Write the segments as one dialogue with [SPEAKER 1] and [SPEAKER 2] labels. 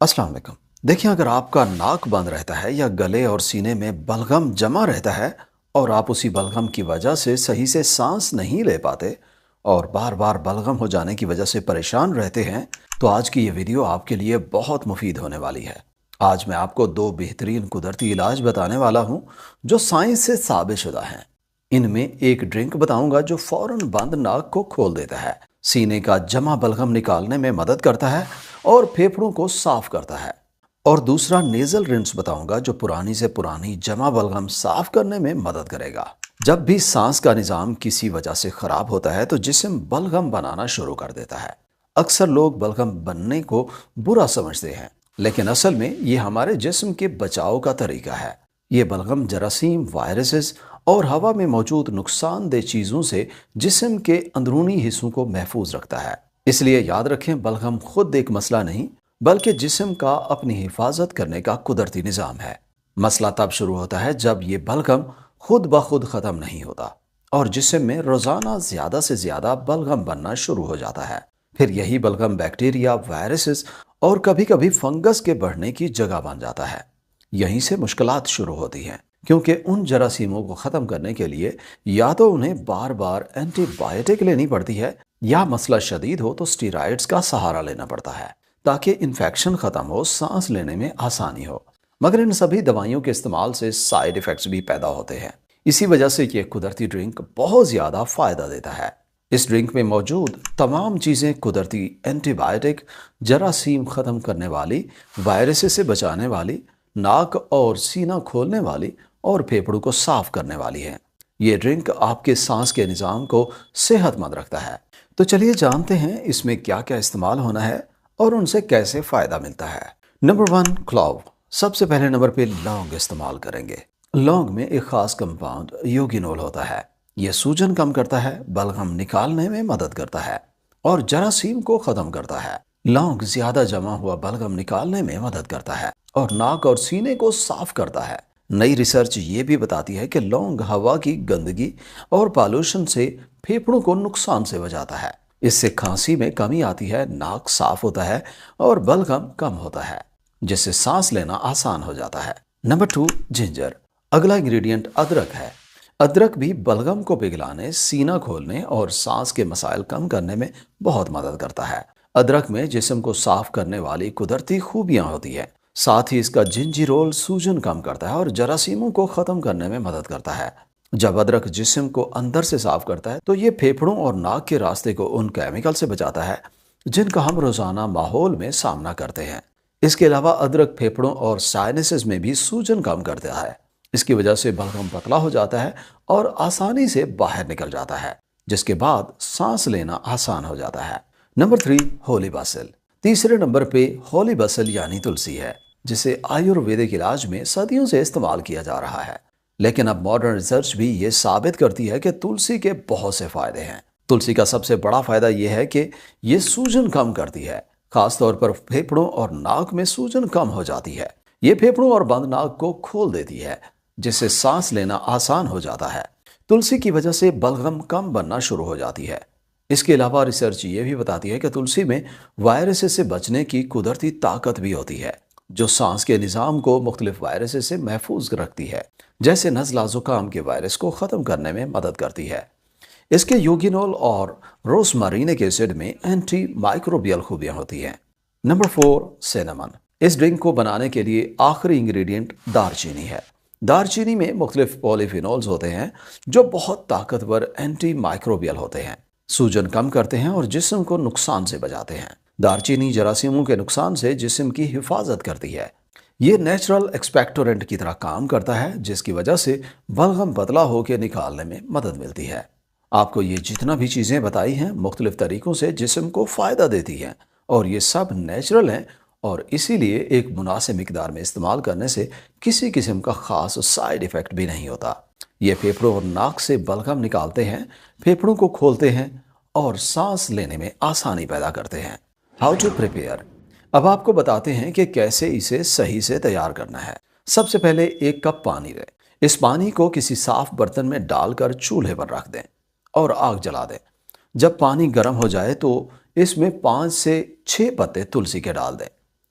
[SPEAKER 1] अस्सलाम वालेकुम। देखिए, अगर आपका नाक बंद रहता है या गले और सीने में बलगम जमा रहता है और आप उसी बलगम की वजह से सही से सांस नहीं ले पाते और बार बार बलगम हो जाने की वजह से परेशान रहते हैं, तो आज की ये वीडियो आपके लिए बहुत मुफीद होने वाली है। आज मैं आपको दो बेहतरीन कुदरती इलाज बताने वाला हूँ जो साइंस से साबित शुदा हैं। इनमें एक ड्रिंक बताऊंगा जो फौरन बंद नाक को खोल देता है, सीने का जमा बलगम निकालने में मदद करता है और फेफड़ों को साफ करता है। और दूसरा नेजल रिंस बताऊंगा जो पुरानी से पुरानी जमा बलगम साफ करने में मदद करेगा। जब भी सांस का निजाम किसी वजह से खराब होता है तो जिस्म बलगम बनाना शुरू कर देता है। अक्सर लोग बलगम बनने को बुरा समझते हैं, लेकिन असल में ये हमारे जिस्म के बचाव का तरीका है। ये बलगम जरासीम, वायरसेस और हवा में मौजूद नुकसानदेह चीज़ों से जिस्म के अंदरूनी हिस्सों को महफूज रखता है। इसलिए याद रखें, बलगम खुद एक मसला नहीं बल्कि जिस्म का अपनी हिफाजत करने का कुदरती निज़ाम है। मसला तब शुरू होता है जब ये बलगम खुद ब खुद ख़त्म नहीं होता और जिस्म में रोज़ाना ज़्यादा से ज़्यादा बलगम बनना शुरू हो जाता है। फिर यही बलगम बैक्टीरिया, वायरसेस और कभी कभी फंगस के बढ़ने की जगह बन जाता है। यहीं से मुश्किलात शुरू होती हैं, क्योंकि उन जरासीमों को ख़त्म करने के लिए या तो उन्हें बार बार एंटीबायोटिक लेनी पड़ती है या मसला शदीद हो तो स्टीरॉइड्स का सहारा लेना पड़ता है ताकि इन्फेक्शन ख़त्म हो, सांस लेने में आसानी हो। मगर इन सभी दवाइयों के इस्तेमाल से साइड इफ़ेक्ट्स भी पैदा होते हैं। इसी वजह से ये कुदरती ड्रिंक बहुत ज़्यादा फ़ायदा देता है। इस ड्रिंक में मौजूद तमाम चीज़ें कुदरती एंटीबायोटिक, जरासीम ख़त्म करने वाली, वायरसेस से बचाने वाली, नाक और सीना खोलने वाली और फेफड़ों को साफ करने वाली है। ये ड्रिंक आपके सांस के निज़ाम को सेहतमंद रखता है। तो चलिए जानते हैं इसमें क्या क्या इस्तेमाल होना है और उनसे कैसे फ़ायदा मिलता है। Number 1, clove. सबसे पहले नंबर पे लौंग इस्तेमाल करेंगे। लौंग में एक ख़ास कंपाउंड यूगिनोल होता है। यह सूजन कम करता है, बलगम निकालने में मदद करता है और जरासीम को ख़त्म करता है। लौंग ज़्यादा जमा हुआ बलगम निकालने में मदद करता है और नाक और सीने को साफ करता है। नई रिसर्च ये भी बताती है कि लौंग हवा की गंदगी और पॉल्यूशन से फेफड़ों को नुकसान से बचाता है। इससे खांसी में कमी आती है, नाक साफ होता है और बलगम कम होता है, जिससे सांस लेना आसान हो जाता है। Number 2, ginger. अगला इंग्रेडिएंट अदरक है। अदरक भी बलगम को पिघलाने, सीना खोलने और सांस के मसाइल कम करने में बहुत मदद करता है। अदरक में जिस्म को साफ करने वाली कुदरती खूबियां होती है। साथ ही इसका जिंजीरोल सूजन कम करता है और जरासीमों को ख़त्म करने में मदद करता है। जब अदरक जिस्म को अंदर से साफ करता है तो ये फेफड़ों और नाक के रास्ते को उन केमिकल से बचाता है जिनका हम रोज़ाना माहौल में सामना करते हैं। इसके अलावा अदरक फेफड़ों और साइनसेस में भी सूजन कम करता है। इसकी वजह से बलगम पतला हो जाता है और आसानी से बाहर निकल जाता है, जिसके बाद सांस लेना आसान हो जाता है। Number 3, Holi basal. तीसरे नंबर पे होली बासल यानी तुलसी है, जिसे आयुर्वेदिक इलाज में सदियों से इस्तेमाल किया जा रहा है। लेकिन अब मॉडर्न रिसर्च भी ये साबित करती है कि तुलसी के बहुत से फायदे हैं। तुलसी का सबसे बड़ा फायदा यह है कि ये सूजन कम करती है, खासतौर पर फेफड़ों और नाक में सूजन कम हो जाती है। ये फेफड़ों और बंद नाक को खोल देती है, जिससे सांस लेना आसान हो जाता है। तुलसी की वजह से बलगम कम बनना शुरू हो जाती है। इसके अलावा रिसर्च ये भी बताती है कि तुलसी में वायरसेस से बचने की कुदरती ताकत भी होती है, जो सांस के निज़ाम को मुख्तलिफ वायरसेस से महफूज रखती है, जैसे नज़ला ज़ुकाम के वायरस को ख़त्म करने में मदद करती है। इसके यूगिनोल और रोसमारिनिक एसिड में एंटी माइक्रोबियल खूबियाँ होती हैं। Number 4, cinnamon. इस ड्रिंक को बनाने के लिए आखिरी इंग्रेडिएंट दारचीनी है। दारचीनी में मुख्तलिफ पॉलीफिनोल्स होते हैं जो बहुत ताकतवर एंटी माइक्रोबियल होते हैं, सूजन कम करते हैं और जिस्म को नुकसान से बचाते हैं। दारचीनी जरासीमों के नुकसान से जिस्म की हिफाजत करती है। ये नेचुरल एक्सपेक्टोरेंट की तरह काम करता है, जिसकी वजह से बलगम पतला होकर निकालने में मदद मिलती है। आपको ये जितना भी चीज़ें बताई हैं मुख्तलिफ तरीक़ों से जिस्म को फ़ायदा देती हैं और ये सब नेचुरल हैं और इसीलिए एक मुनासिब मिकदार में इस्तेमाल करने से किसी किस्म का ख़ास साइड इफ़ेक्ट भी नहीं होता। ये फेफड़ों और नाक से बलगम निकालते हैं, फेफड़ों को खोलते हैं और सांस लेने में आसानी पैदा करते हैं। How to prepare. अब आपको बताते हैं कि कैसे इसे सही से तैयार करना है। सबसे पहले 1 कप पानी लें। इस पानी को किसी साफ बर्तन में डालकर चूल्हे पर रख दें और आग जला दें। जब पानी गर्म हो जाए तो इसमें 5 से 6 पत्ते तुलसी के डाल दें।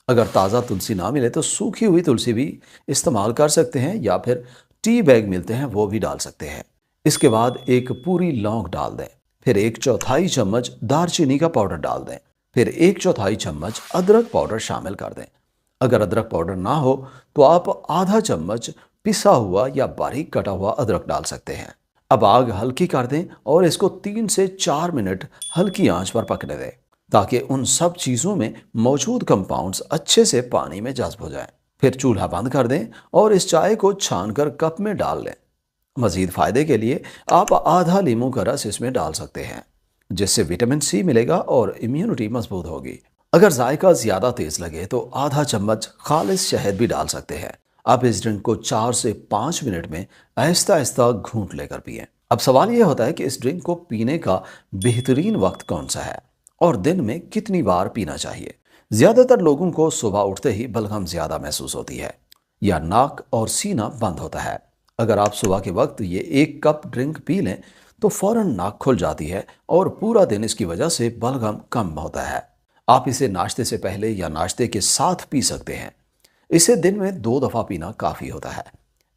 [SPEAKER 1] अगर ताज़ा तुलसी ना मिले तो सूखी हुई तुलसी भी इस्तेमाल कर सकते हैं, या फिर टी बैग मिलते हैं वो भी डाल सकते हैं। इसके बाद एक पूरी लौंग डाल दें, फिर एक चौथाई चम्मच दालचीनी का पाउडर डाल दें, फिर एक चौथाई चम्मच अदरक पाउडर शामिल कर दें। अगर अदरक पाउडर ना हो तो आप आधा चम्मच पिसा हुआ या बारीक कटा हुआ अदरक डाल सकते हैं। अब आग हल्की कर दें और इसको 3 से 4 मिनट हल्की आंच पर पकने दें, ताकि उन सब चीज़ों में मौजूद कंपाउंड्स अच्छे से पानी में जज्ब हो जाएं। फिर चूल्हा बंद कर दें और इस चाय को छानकर कप में डाल लें। मजीद फायदे के लिए आप आधा नींबू का रस इसमें डाल सकते हैं, जिससे विटामिन सी मिलेगा और इम्यूनिटी मजबूत होगी। अगर जायका ज़्यादा तेज़ लगे तो आधा चम्मच खालिस शहद भी डाल सकते हैं। आप इस ड्रिंक को 4 से 5 मिनट में आहिस्ता आहिस्ता घूंट लेकर पिएं। अब सवाल यह होता है कि इस ड्रिंक को पीने का बेहतरीन वक्त कौन सा है और दिन में कितनी बार पीना चाहिए। ज़्यादातर लोगों को सुबह उठते ही बलगम ज़्यादा महसूस होती है या नाक और सीना बंद होता है। अगर आप सुबह के वक्त ये 1 कप ड्रिंक पी लें तो फौरन नाक खुल जाती है और पूरा दिन इसकी वजह से बलगम कम होता है। आप इसे नाश्ते से पहले या नाश्ते के साथ पी सकते हैं। इसे दिन में 2 दफ़ा पीना काफ़ी होता है।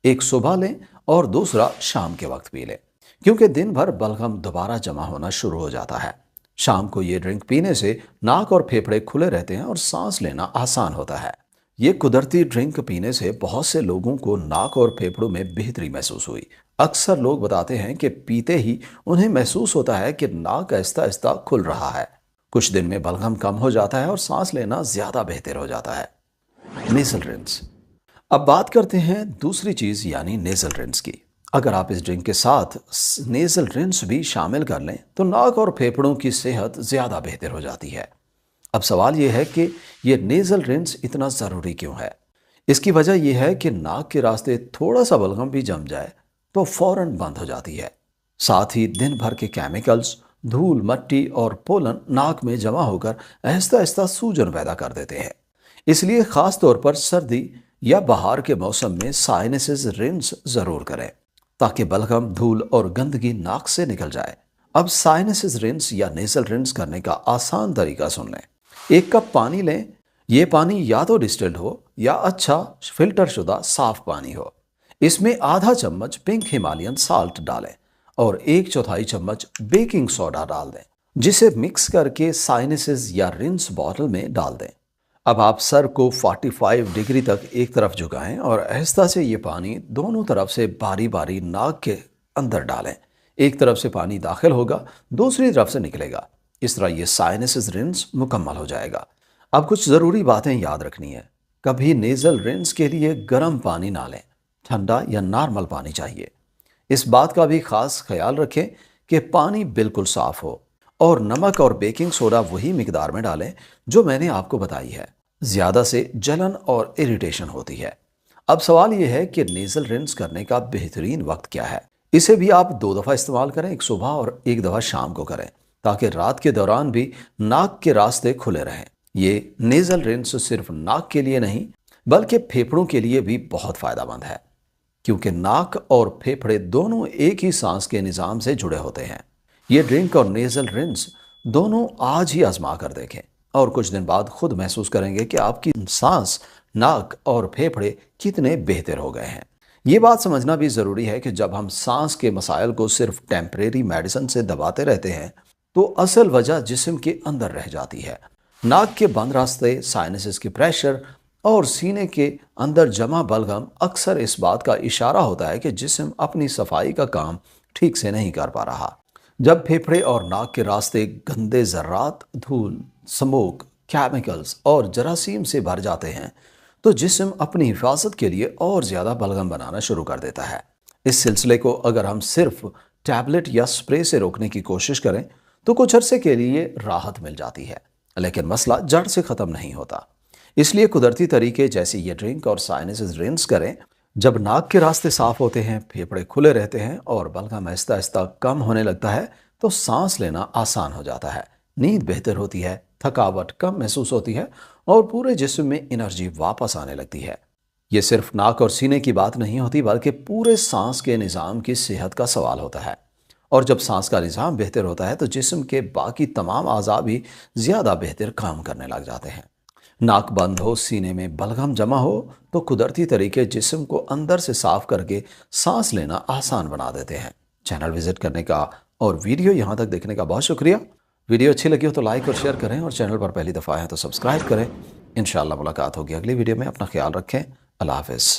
[SPEAKER 1] एक सुबह लें और दूसरा शाम के वक्त पी लें, क्योंकि दिन भर बलगम दोबारा जमा होना शुरू हो जाता है। शाम को ये ड्रिंक पीने से नाक और फेफड़े खुले रहते हैं और सांस लेना आसान होता है। ये कुदरती ड्रिंक पीने से बहुत से लोगों को नाक और फेफड़ों में बेहतरी महसूस हुई। अक्सर लोग बताते हैं कि पीते ही उन्हें महसूस होता है कि नाक आहिस्ता आहिस्ता खुल रहा है। कुछ दिन में बलगम कम हो जाता है और सांस लेना ज़्यादा बेहतर हो जाता है। Nasal rinse. अब बात करते हैं दूसरी चीज़ यानी नेजल रिंस की। अगर आप इस ड्रिंक के साथ नेजल रिंस भी शामिल कर लें तो नाक और फेफड़ों की सेहत ज़्यादा बेहतर हो जाती है। अब सवाल यह है कि ये नेजल रिंस इतना ज़रूरी क्यों है। इसकी वजह यह है कि नाक के रास्ते थोड़ा सा बलगम भी जम जाए तो फौरन बंद हो जाती है। साथ ही दिन भर के केमिकल्स, धूल, मिट्टी और पोलन नाक में जमा होकर आहिस्ता आहिस्ता सूजन पैदा कर देते हैं। इसलिए ख़ास तौर पर सर्दी या बाहर के मौसम में साइनसेस रिंस ज़रूर करें, ताकि बलगम, धूल और गंदगी नाक से निकल जाए। अब साइनसेस रिंस या नेजल रिंस करने का आसान तरीका सुन लें। 1 कप पानी लें। ये पानी या तो डिस्टिल्ड हो या अच्छा फिल्टर शुदा साफ पानी हो। इसमें आधा चम्मच पिंक हिमालयन साल्ट डालें और 1/4 चम्मच बेकिंग सोडा डाल दें, जिसे मिक्स करके साइनसेस या रिंस बॉटल में डाल दें। अब आप सर को 45 डिग्री तक एक तरफ झुकाएं और आहिस्ता से ये पानी दोनों तरफ से बारी बारी नाक के अंदर डालें। एक तरफ से पानी दाखिल होगा, दूसरी तरफ से निकलेगा। इस तरह ये साइनसेस रिंस मुकम्मल हो जाएगा। अब कुछ ज़रूरी बातें याद रखनी है। कभी नेज़ल रिंस के लिए गर्म पानी ना लें, ठंडा या नॉर्मल पानी चाहिए। इस बात का भी खास ख्याल रखें कि पानी बिल्कुल साफ हो और नमक और बेकिंग सोडा वही मिकदार में डालें जो मैंने आपको बताई है। ज़्यादा से जलन और इरिटेशन होती है। अब सवाल यह है कि नेज़ल रिंस करने का बेहतरीन वक्त क्या है। इसे भी आप 2 दफ़ा इस्तेमाल करें, एक सुबह और एक दफ़ा शाम को करें, ताकि रात के दौरान भी नाक के रास्ते खुले रहें। ये नेज़ल रिंस सिर्फ नाक के लिए नहीं बल्कि फेफड़ों के लिए भी बहुत फ़ायदेमंद है, क्योंकि नाक और फेफड़े दोनों एक ही सांस के निज़ाम से जुड़े होते हैं। ये ड्रिंक और नेज़ल रिंस दोनों आज ही आजमा कर देखें और कुछ दिन बाद खुद महसूस करेंगे कि आपकी सांस, नाक और फेफड़े कितने बेहतर हो गए हैं। ये बात समझना भी ज़रूरी है कि जब हम सांस के मसाइल को सिर्फ टेम्परेरी मेडिसिन से दबाते रहते हैं तो असल वजह जिस्म के अंदर रह जाती है। नाक के बंद रास्ते, साइनसेस के प्रेशर और सीने के अंदर जमा बलगम अक्सर इस बात का इशारा होता है कि जिस्म अपनी सफाई का काम ठीक से नहीं कर पा रहा। जब फेफड़े और नाक के रास्ते गंदे ज़र्रात, धूल, स्मोक, केमिकल्स और जरासीम से भर जाते हैं तो जिस्म अपनी हिफाजत के लिए और ज़्यादा बलगम बनाना शुरू कर देता है। इस सिलसिले को अगर हम सिर्फ टैबलेट या स्प्रे से रोकने की कोशिश करें तो कुछ अरसे के लिए राहत मिल जाती है, लेकिन मसला जड़ से ख़त्म नहीं होता। इसलिए कुदरती तरीके जैसे ये ड्रिंक और साइनसेस रिंस करें। जब नाक के रास्ते साफ होते हैं, फेफड़े खुले रहते हैं और बलगम आहिस्ता आहिस्ता कम होने लगता है तो सांस लेना आसान हो जाता है, नींद बेहतर होती है, थकावट कम महसूस होती है और पूरे जिस्म में एनर्जी वापस आने लगती है। ये सिर्फ नाक और सीने की बात नहीं होती बल्कि पूरे सांस के निज़ाम की सेहत का सवाल होता है। और जब सांस का निज़ाम बेहतर होता है तो जिस्म के बाकी तमाम आज़ा भी ज़्यादा बेहतर काम करने लग जाते हैं। नाक बंद हो, सीने में बलगम जमा हो तो कुदरती तरीके जिस्म को अंदर से साफ करके सांस लेना आसान बना देते हैं। चैनल विजिट करने का और वीडियो यहाँ तक देखने का बहुत शुक्रिया। वीडियो अच्छी लगी हो तो लाइक और शेयर करें और चैनल पर पहली दफ़ा आए हैं तो सब्सक्राइब करें। इंशाल्लाह मुलाकात होगी अगली वीडियो में। अपना ख्याल रखें। अल्लाह हाफ़िज़।